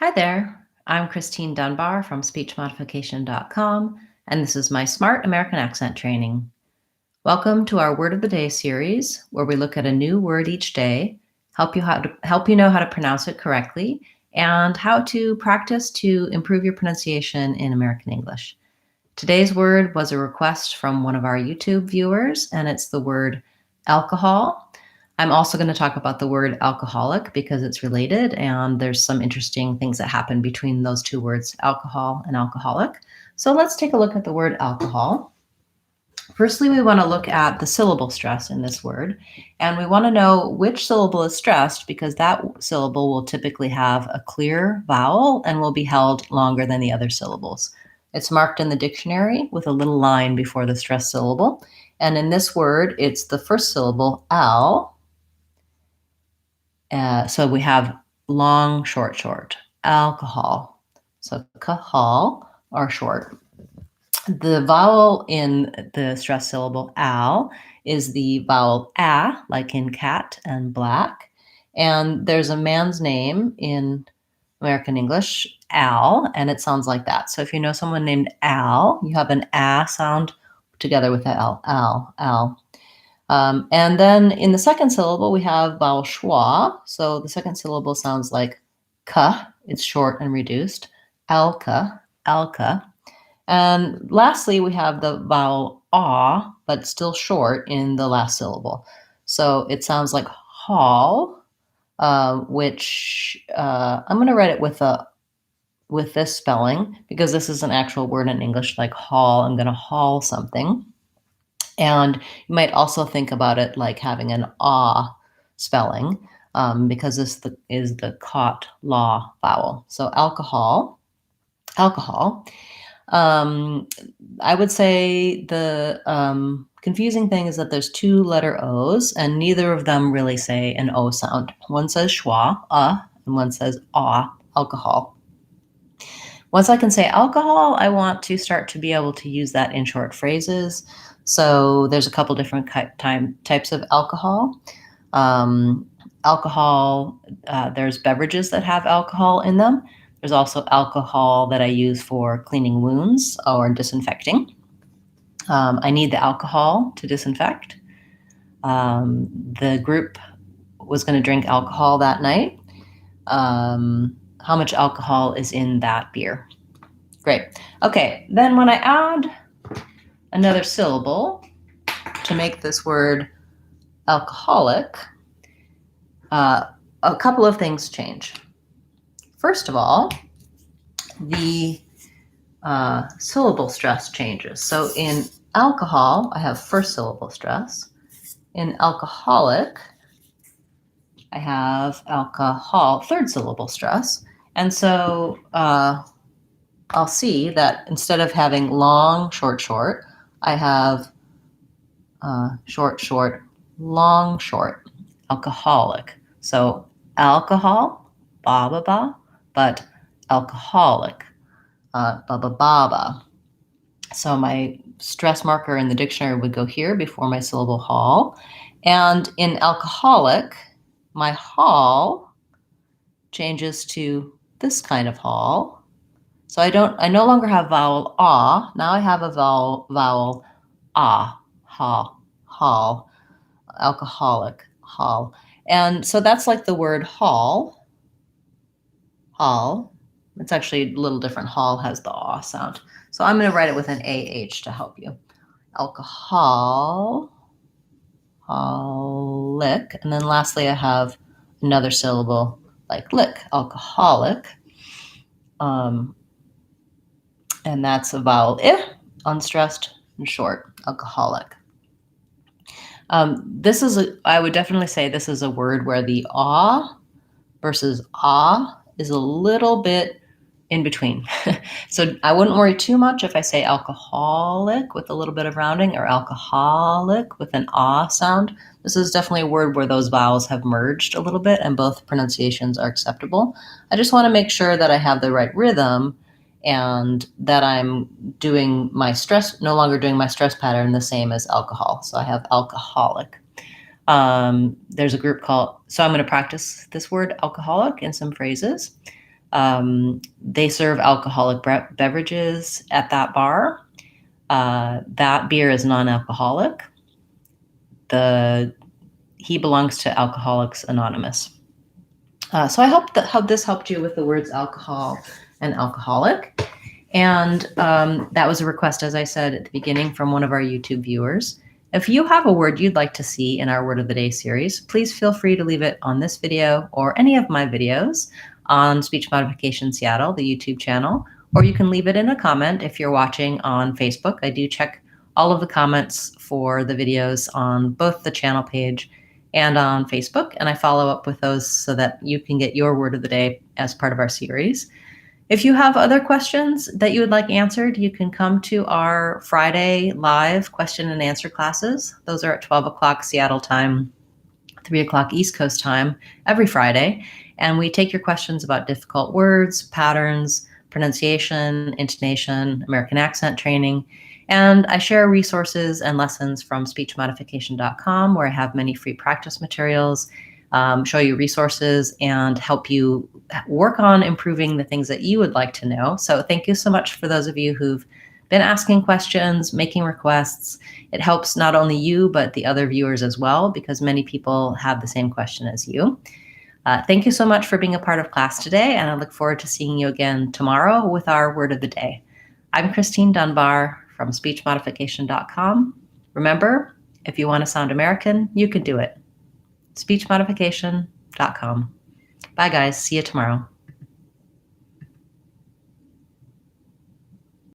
Hi there, I'm Christine Dunbar from speechmodification.com, and this is my Smart American Accent training. Welcome to our Word of the Day series, where we look at a new word each day, help you know how to pronounce it correctly, and how to practice to improve your pronunciation in American English. Today's word was a request from one of our YouTube viewers, and it's the word alcohol. I'm also going to talk about the word alcoholic because it's related, and there's some interesting things that happen between those two words, alcohol and alcoholic. So let's take a look at the word alcohol. Firstly, we want to look at the syllable stress in this word, and we want to know which syllable is stressed because that syllable will typically have a clear vowel and will be held longer than the other syllables. It's marked in the dictionary with a little line before the stressed syllable, and in this word, it's the first syllable, al. So we have long, short, alcohol. So kahal are short. The vowel in the stressed syllable al is the vowel a, like in cat and black. And there's a man's name in American English, Al, and it sounds like that. So if you know someone named Al, you have an a sound together with the al. And then in the second syllable, we have vowel schwa. So the second syllable sounds like ka. It's short and reduced. Alka. And lastly, we have the vowel ah, but still short in the last syllable. So it sounds like hall, which I'm going to write it with this spelling because this is an actual word in English, like haul. I'm going to haul something. And you might also think about it like having an ah spelling because this is the caught law vowel. So alcohol. I would say the confusing thing is that there's two letter O's and neither of them really say an O sound. One says schwa, and one says ah, alcohol. Once I can say alcohol, I want to start to be able to use that in short phrases. So there's a couple different types of alcohol. There's beverages that have alcohol in them. There's also alcohol that I use for cleaning wounds or disinfecting. I need the alcohol to disinfect. The group was going to drink alcohol that night. How much alcohol is in that beer? Great. Okay, then when I add another syllable to make this word alcoholic, a couple of things change. First of all, the syllable stress changes. So in alcohol, I have first syllable stress. In alcoholic, I have alcohol, third syllable stress. And so I'll see that instead of having long, short, I have short, long, short, alcoholic. So alcohol, ba, but alcoholic, ba. So my stress marker in the dictionary would go here before my syllable hall. And in alcoholic, my hall changes to this kind of hall. So I no longer have vowel ah. Now I have a vowel ah, hall, alcoholic, hall. And so that's like the word hall. It's actually a little different. Hall has the ah sound. So I'm going to write it with an AH to help you. Alcoholic. And then lastly, I have another syllable like lick, alcoholic. And that's a vowel unstressed and short, alcoholic. I would definitely say this is a word where the ah versus ah is a little bit in between. So I wouldn't worry too much if I say alcoholic with a little bit of rounding or alcoholic with an ah sound. This is definitely a word where those vowels have merged a little bit and both pronunciations are acceptable. I just want to make sure that I have the right rhythm and that I'm no longer doing my stress pattern the same as alcohol. So I have alcoholic. There's a group so I'm going to practice this word alcoholic in some phrases. They serve alcoholic beverages at that bar. That beer is non-alcoholic. He belongs to Alcoholics Anonymous. So I hope that this helped you with the words alcohol and alcoholic. And that was a request, as I said at the beginning, from one of our YouTube viewers. If you have a word you'd like to see in our Word of the Day series, please feel free to leave it on this video or any of my videos on Speech Modification Seattle, the YouTube channel, or you can leave it in a comment if you're watching on Facebook. I do check all of the comments for the videos on both the channel page and on Facebook, and I follow up with those so that you can get your word of the day as part of our series. If you have other questions that you would like answered, you can come to our Friday live question and answer classes. Those are at 12 o'clock Seattle time, 3 o'clock East Coast time, every Friday. And we take your questions about difficult words, patterns, pronunciation, intonation, American accent training. And I share resources and lessons from speechmodification.com, where I have many free practice materials, show you resources, and help you work on improving the things that you would like to know. So thank you so much for those of you who've been asking questions, making requests. It helps not only you, but the other viewers as well, because many people have the same question as you. Thank you so much for being a part of class today, and I look forward to seeing you again tomorrow with our word of the day. I'm Christine Dunbar from speechmodification.com. Remember, if you want to sound American, you can do it. speechmodification.com. Bye, guys. See you tomorrow.